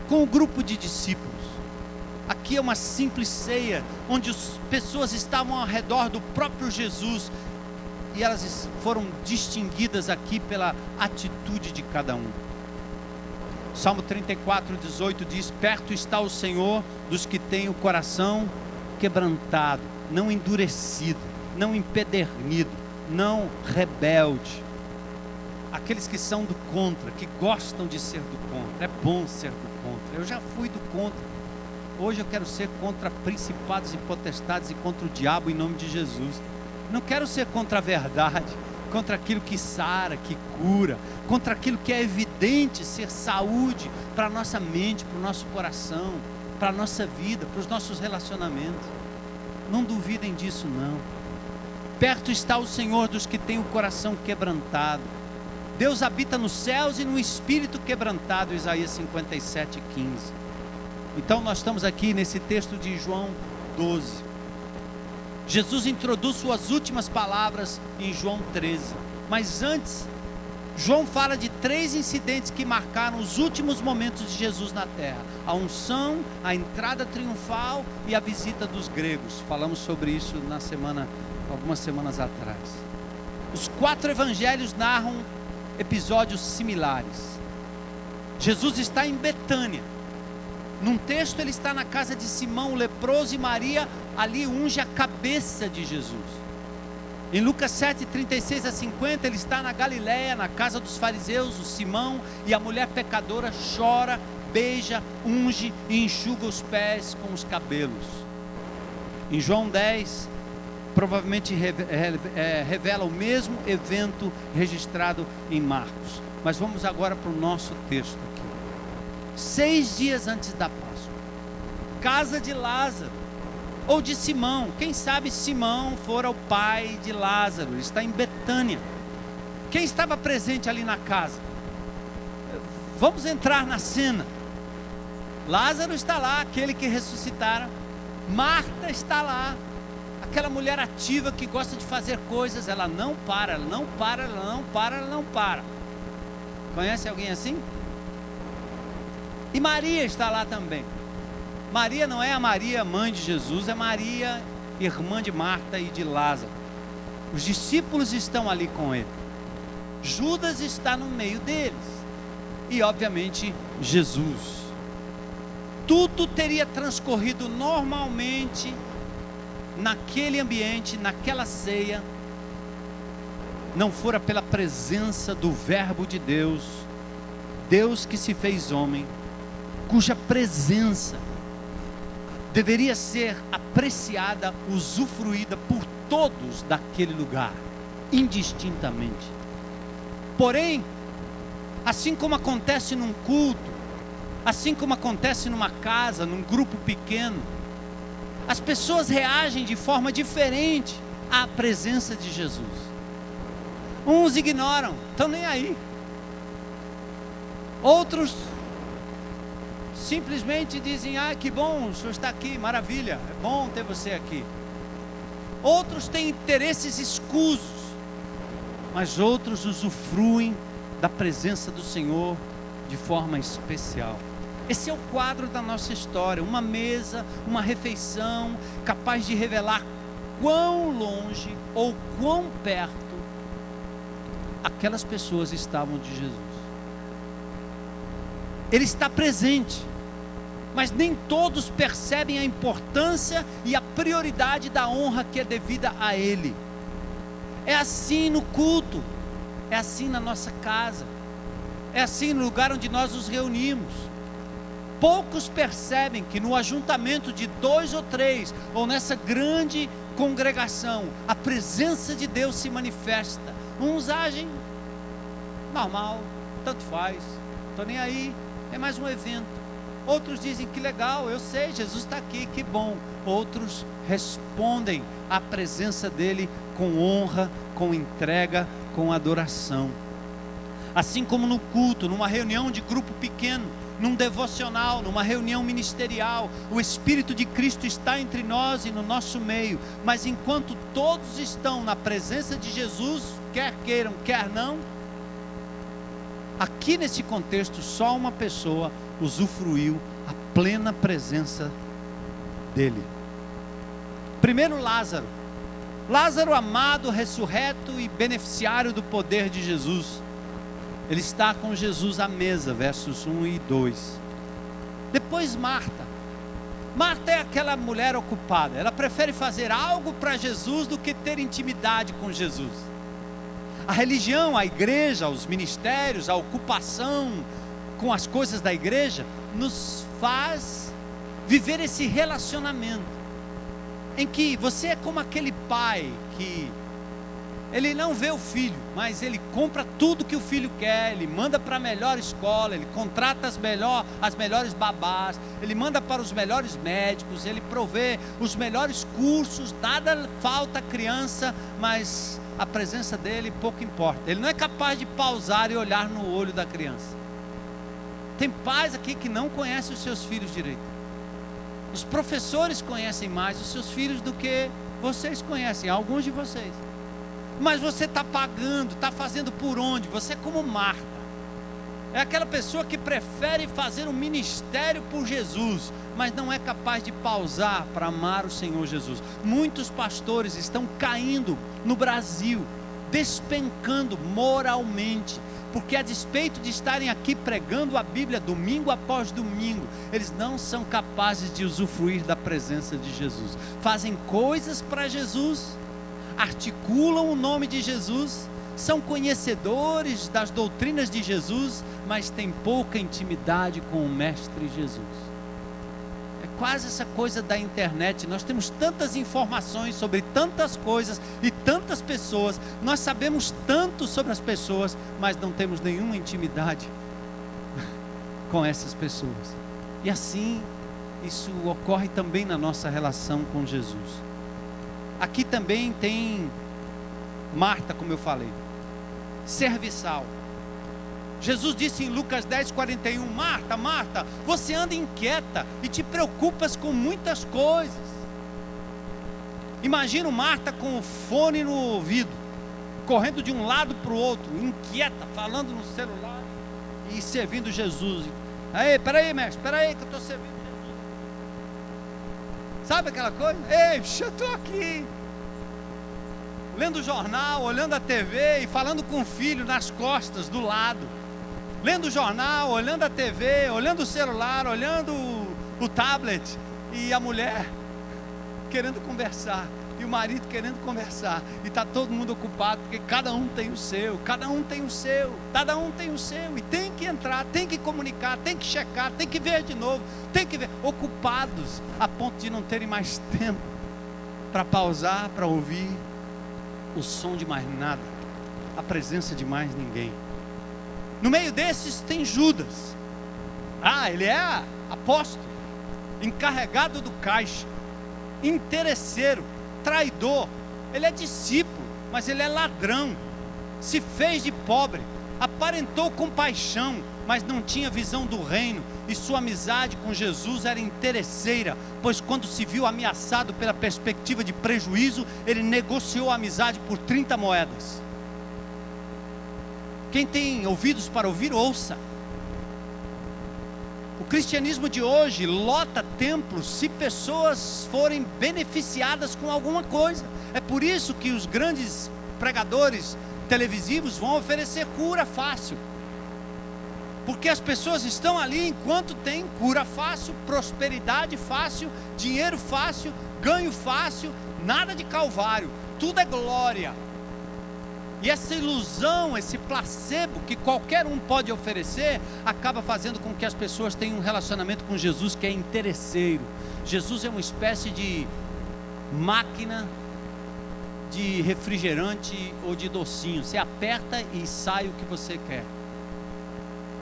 com um grupo de discípulos. Aqui é uma simples ceia, onde as pessoas estavam ao redor do próprio Jesus, e elas foram distinguidas aqui pela atitude de cada um. Salmo 34:18 diz: perto está o Senhor dos que têm o coração quebrantado, não endurecido, não empedernido, não rebelde. Aqueles que são do contra, que gostam de ser do contra. É bom ser do contra. Eu já fui do contra. Hoje eu quero ser contra principados e potestades e contra o diabo em nome de Jesus. Não quero ser contra a verdade, contra aquilo que sara, que cura, contra aquilo que é evidente ser saúde para a nossa mente, para o nosso coração, para a nossa vida, para os nossos relacionamentos. Não duvidem disso não. Perto está o Senhor dos que têm o coração quebrantado. Deus habita nos céus e no espírito quebrantado, Isaías 57:15. Então nós estamos aqui nesse texto de João 12. Jesus introduz suas últimas palavras em João 13. Mas antes, João fala de 3 incidentes que marcaram os últimos momentos de Jesus na terra: a unção, a entrada triunfal e a visita dos gregos. Falamos sobre isso algumas semanas atrás. Os 4 evangelhos narram episódios similares. Jesus está em Betânia. Num texto ele está na casa de Simão o leproso, e Maria ali unge a cabeça de Jesus. Em Lucas 7, 36 a 50, ele está na Galileia, na casa dos fariseus, o Simão e a mulher pecadora chora, beija, unge e enxuga os pés com os cabelos. Em João 10, provavelmente revela o mesmo evento registrado em Marcos. Mas vamos agora para o nosso texto aqui. 6 dias antes da Páscoa, casa de Lázaro, ou de Simão. Quem sabe Simão fora o pai de Lázaro. Ele está em Betânia. Quem estava presente ali na casa? Vamos entrar na cena. Lázaro está lá, aquele que ressuscitaram. Marta está lá, aquela mulher ativa que gosta de fazer coisas. Ela não para, ela não para, ela não para, ela não para. Conhece alguém assim? E Maria está lá também. Maria não é a Maria, mãe de Jesus, é Maria, irmã de Marta e de Lázaro. Os discípulos estão ali com ele. Judas está no meio deles. E obviamente Jesus. Tudo teria transcorrido normalmente naquele ambiente, naquela ceia, não fora pela presença do Verbo de Deus, Deus que se fez homem, cuja presença deveria ser apreciada, usufruída por todos daquele lugar, indistintamente. Porém, assim como acontece num culto, assim como acontece numa casa, num grupo pequeno, as pessoas reagem de forma diferente à presença de Jesus. Uns ignoram, estão nem aí. Outros simplesmente dizem: ah, que bom, o senhor está aqui, maravilha, é bom ter você aqui. Outros têm interesses escusos, mas outros usufruem da presença do Senhor de forma especial. Esse é o quadro da nossa história, uma mesa, uma refeição, capaz de revelar quão longe ou quão perto aquelas pessoas estavam de Jesus. Ele está presente, mas nem todos percebem a importância e a prioridade da honra que é devida a Ele. É assim no culto, é assim na nossa casa, é assim no lugar onde nós nos reunimos. Poucos percebem que no ajuntamento de 2 ou 3, ou nessa grande congregação, a presença de Deus se manifesta. Uns agem normal, tanto faz, estou nem aí, é mais um evento. Outros dizem: que legal, eu sei, Jesus está aqui, que bom. Outros respondem à presença dele com honra, com entrega, com adoração. Assim como no culto, numa reunião de grupo pequeno, num devocional, numa reunião ministerial, o Espírito de Cristo está entre nós e no nosso meio. Mas enquanto todos estão na presença de Jesus, quer queiram, quer não, aqui nesse contexto só uma pessoa usufruiu a plena presença dele. Primeiro, Lázaro. Lázaro, amado, ressurreto e beneficiário do poder de Jesus. Ele está com Jesus à mesa, versos 1 e 2. Depois Marta. Marta é aquela mulher ocupada. Ela prefere fazer algo para Jesus do que ter intimidade com Jesus. A religião, a igreja, os ministérios, a ocupação com as coisas da igreja nos faz viver esse relacionamento em que você é como aquele pai que ele não vê o filho, mas ele compra tudo que o filho quer, ele manda para a melhor escola, ele contrata as melhores babás, ele manda para os melhores médicos, ele provê os melhores cursos, nada falta à criança, mas a presença dele pouco importa. Ele não é capaz de pausar e olhar no olho da criança. Tem pais aqui que não conhecem os seus filhos direito. Os professores conhecem mais os seus filhos do que vocês conhecem, alguns de vocês. Mas você está pagando, está fazendo por onde? Você é como Marta. É aquela pessoa que prefere fazer um ministério por Jesus, mas não é capaz de pausar para amar o Senhor Jesus. Muitos pastores estão caindo no Brasil, despencando moralmente, porque a despeito de estarem aqui pregando a Bíblia domingo após domingo, eles não são capazes de usufruir da presença de Jesus. Fazem coisas para Jesus, articulam o nome de Jesus, são conhecedores das doutrinas de Jesus, mas têm pouca intimidade com o Mestre Jesus. É quase essa coisa da internet. Nós temos tantas informações sobre tantas coisas e tantas pessoas, nós sabemos tanto sobre as pessoas, mas não temos nenhuma intimidade com essas pessoas. E assim, isso ocorre também na nossa relação com Jesus. Aqui também tem Marta, como eu falei, serviçal. Jesus disse em Lucas 10:41, Marta, Marta, você anda inquieta e te preocupas com muitas coisas. Imagina Marta com o fone no ouvido, correndo de um lado para o outro, inquieta, falando no celular e servindo Jesus. Peraí, mestre, peraí que eu estou servindo Jesus. Sabe aquela coisa? Ei, eu estou aqui lendo o jornal, olhando a TV e falando com o filho nas costas, do lado. Lendo o jornal, olhando a TV, olhando o celular, olhando o tablet. E a mulher querendo conversar. E o marido querendo conversar. E está todo mundo ocupado, porque cada um tem o seu. Cada um tem o seu. Cada um tem o seu. E tem que entrar, tem que comunicar, tem que checar, tem que ver de novo. Tem que ver. Ocupados a ponto de não terem mais tempo para pausar, para ouvir o som de mais nada, a presença de mais ninguém. No meio desses tem Judas. Ele é apóstolo, encarregado do caixa, interesseiro, traidor. Ele é discípulo, mas ele é ladrão. Se fez de pobre, aparentou compaixão, mas não tinha visão do reino. E sua amizade com Jesus era interesseira, pois quando se viu ameaçado pela perspectiva de prejuízo, ele negociou a amizade por 30 moedas. Quem tem ouvidos para ouvir, ouça. O cristianismo de hoje lota templos se pessoas forem beneficiadas com alguma coisa. É por isso que os grandes pregadores televisivos vão oferecer cura fácil. Porque as pessoas estão ali enquanto tem cura fácil, prosperidade fácil, dinheiro fácil, ganho fácil, nada de calvário, tudo é glória. E essa ilusão, esse placebo que qualquer um pode oferecer, acaba fazendo com que as pessoas tenham um relacionamento com Jesus que é interesseiro. Jesus é uma espécie de máquina de refrigerante ou de docinho. Você aperta e sai o que você quer.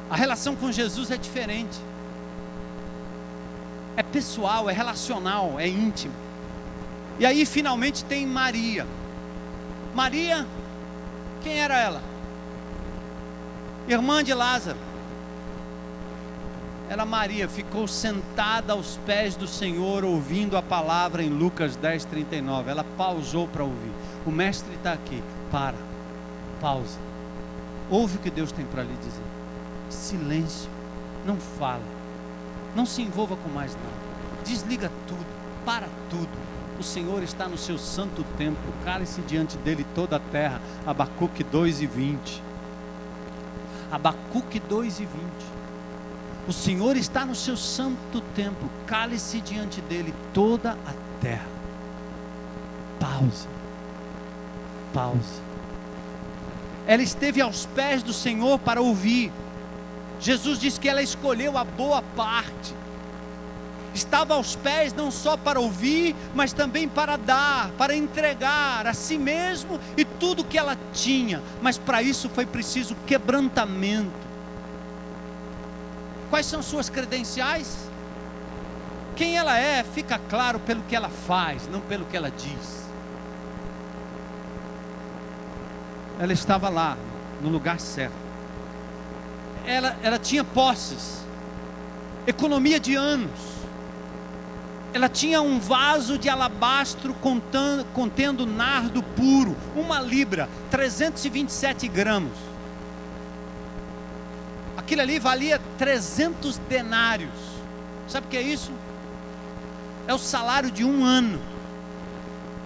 A relação com Jesus é diferente. É pessoal, é relacional, é íntimo. E aí finalmente tem Maria. Maria, quem era ela? Irmã de Lázaro. Ela, Maria, ficou sentada aos pés do Senhor, ouvindo a palavra em Lucas 10:39. Ela pausou para ouvir. O mestre está aqui. Pausa. Ouve o que Deus tem para lhe dizer. Silêncio. Não fala. Não se envolva com mais nada. Desliga tudo. Para tudo. O Senhor está no seu santo templo. Cale-se diante dele toda a terra. Abacuque 2:20. Abacuque 2:20. O Senhor está no seu santo templo. Cale-se diante dele toda a terra. Pausa. Ela esteve aos pés do Senhor para ouvir. Jesus disse que ela escolheu a boa parte. Estava aos pés não só para ouvir, mas também para dar, para entregar a si mesmo e tudo que ela tinha. Mas para isso foi preciso quebrantamento. Quais são suas credenciais? Quem ela é, fica claro pelo que ela faz, não pelo que ela diz. Ela estava lá, no lugar certo. Ela tinha posses, economia de anos. Ela tinha um vaso de alabastro contendo nardo puro, 1 libra, 327 gramas. Aquilo ali valia 300 denários. Sabe o que é isso? É o salário de 1 ano.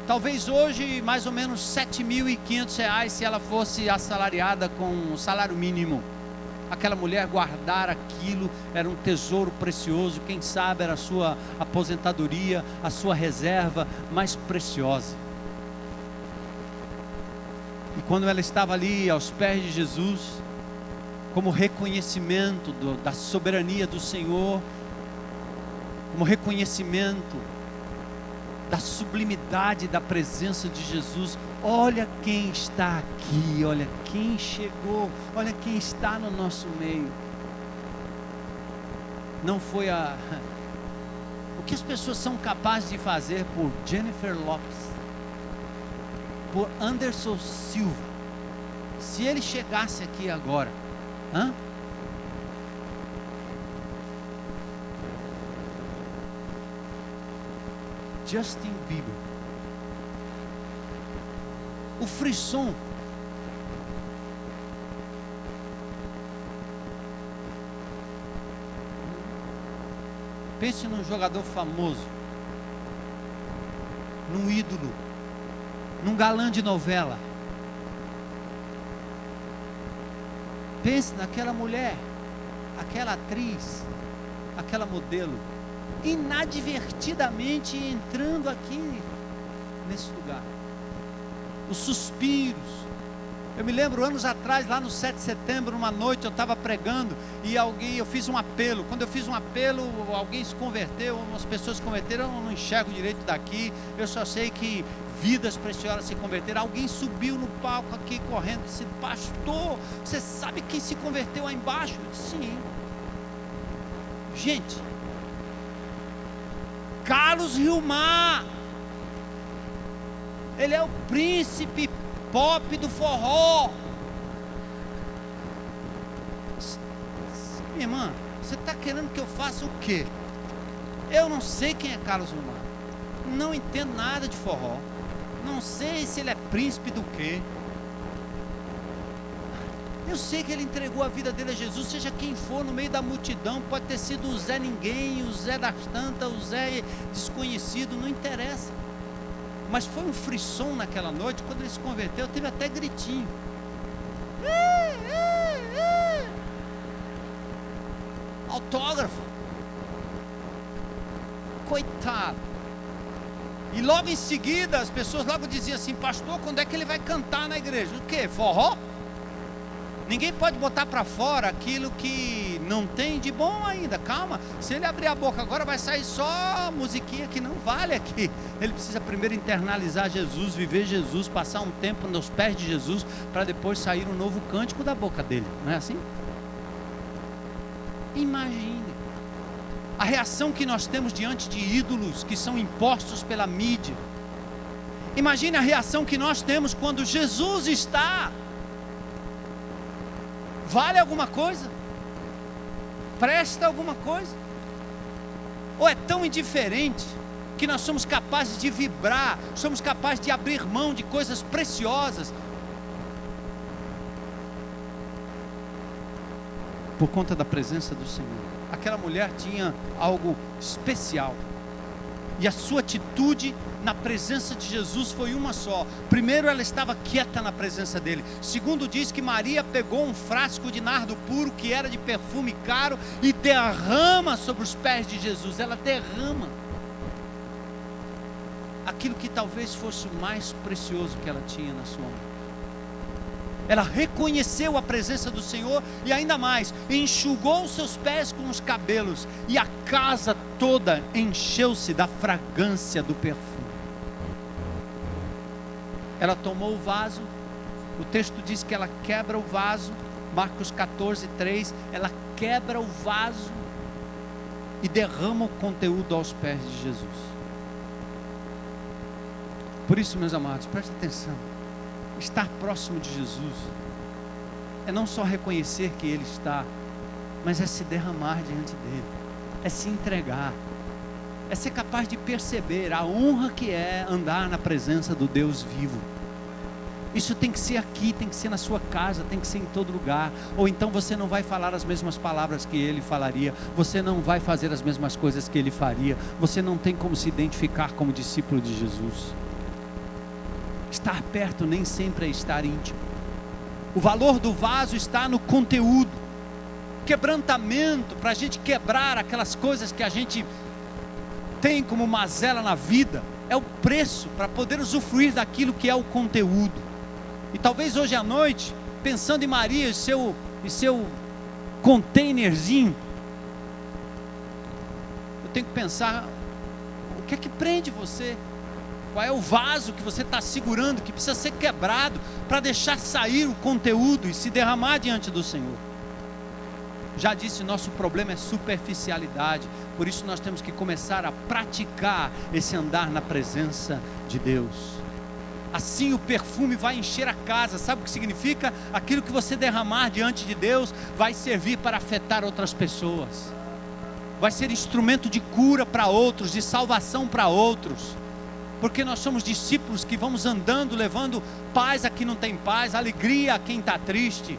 Talvez hoje mais ou menos R$7.500 se ela fosse assalariada com o salário mínimo. Aquela mulher guardar aquilo era um tesouro precioso. Quem sabe era a sua aposentadoria, a sua reserva mais preciosa. E quando ela estava ali aos pés de Jesus, como reconhecimento da soberania do Senhor, como reconhecimento da sublimidade da presença de Jesus. Olha quem está aqui, olha quem chegou, olha quem está no nosso meio. Não foi o que as pessoas são capazes de fazer por Jennifer Lopez, por Anderson Silva. Se ele chegasse aqui agora, Justin Bieber, o frisson, pense num jogador famoso, num ídolo, num galã de novela. Pense naquela mulher, aquela atriz, aquela modelo, inadvertidamente entrando aqui nesse lugar. Os suspiros. Eu me lembro anos atrás, lá no 7 de setembro, uma noite eu estava pregando e eu fiz um apelo. Quando eu fiz um apelo, alguém se converteu, umas pessoas se converteram. Eu não enxergo direito daqui, eu só sei que vidas preciosas se converteram. Alguém subiu no palco aqui correndo e disse: pastor, você sabe quem se converteu aí embaixo? Eu disse: sim. Gente, Carlos Hilmar, ele é o príncipe pop do forró. Minha irmã, você está querendo que eu faça o quê? Eu não sei quem é Carlos Hilmar, não entendo nada de forró, não sei se ele é príncipe do quê. Eu sei que ele entregou a vida dele a Jesus, seja quem for no meio da multidão, pode ter sido o Zé Ninguém, o Zé das Tantas, o Zé desconhecido, não interessa. Mas foi um frisson naquela noite. Quando ele se converteu, teve até gritinho. Autógrafo. Coitado. E logo em seguida as pessoas logo diziam assim: pastor, quando é que ele vai cantar na igreja? O quê? Forró? Ninguém pode botar para fora aquilo que não tem de bom ainda. Calma, se ele abrir a boca agora vai sair só musiquinha que não vale aqui. Ele precisa primeiro internalizar Jesus, viver Jesus, passar um tempo nos pés de Jesus, para depois sair um novo cântico da boca dele. Não é assim? Imagine a reação que nós temos diante de ídolos que são impostos pela mídia. Imagine a reação que nós temos quando Jesus está. Vale alguma coisa? Presta alguma coisa? Ou é tão indiferente que nós somos capazes de vibrar, somos capazes de abrir mão de coisas preciosas por conta da presença do Senhor? Aquela mulher tinha algo especial, e a sua atitude na presença de Jesus foi uma só. Primeiro, ela estava quieta na presença dele. Segundo, diz que Maria pegou um frasco de nardo puro, que era de perfume caro, e derrama sobre os pés de Jesus. Ela derrama aquilo que talvez fosse o mais precioso que ela tinha na sua mão. Ela reconheceu a presença do Senhor e ainda mais, enxugou os seus pés com os cabelos, e a casa toda encheu-se da fragrância do perfume. Ela tomou o vaso, o texto diz que ela quebra o vaso, Marcos 14:3, ela quebra o vaso e derrama o conteúdo aos pés de Jesus. Por isso, meus amados, preste atenção. Estar próximo de Jesus é não só reconhecer que Ele está, mas é se derramar diante dele, é se entregar. é ser capaz de perceber a honra que é andar na presença do Deus vivo. Isso tem que ser aqui, tem que ser na sua casa, tem que ser em todo lugar. Ou então você não vai falar as mesmas palavras que ele falaria, você não vai fazer as mesmas coisas que ele faria, você não tem como se identificar como discípulo de Jesus. Estar perto nem sempre é estar íntimo. O valor do vaso está no conteúdo. Quebrantamento, para a gente quebrar aquelas coisas que a gente tem como mazela na vida, é o preço para poder usufruir daquilo que é o conteúdo. E talvez hoje à noite, pensando em Maria e seu containerzinho, eu tenho que pensar, o que é que prende você? Qual é o vaso que você está segurando, que precisa ser quebrado, para deixar sair o conteúdo e se derramar diante do Senhor? Já disse, nosso problema é superficialidade, por isso nós temos que começar a praticar esse andar na presença de Deus. Assim o perfume vai encher a casa. Sabe o que significa? Aquilo que você derramar diante de Deus vai servir para afetar outras pessoas, vai ser instrumento de cura para outros, de salvação para outros, porque nós somos discípulos que vamos andando, levando paz a quem não tem paz, alegria a quem está triste,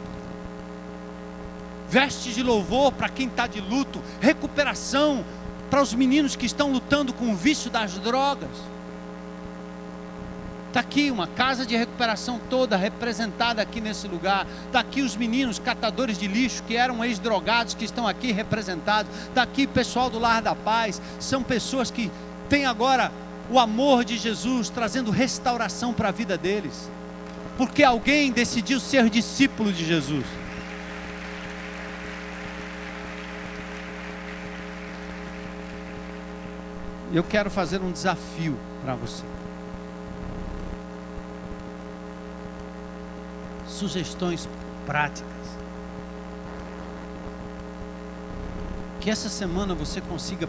vestes de louvor para quem está de luto, recuperação para os meninos que estão lutando com o vício das drogas. Está aqui uma casa de recuperação toda representada aqui nesse lugar. Está aqui os meninos catadores de lixo que eram ex-drogados que estão aqui representados. Está aqui o pessoal do Lar da Paz. São pessoas que têm agora o amor de Jesus trazendo restauração para a vida deles, porque alguém decidiu ser discípulo de Jesus. Eu quero fazer um desafio para você. Sugestões práticas. Que essa semana você consiga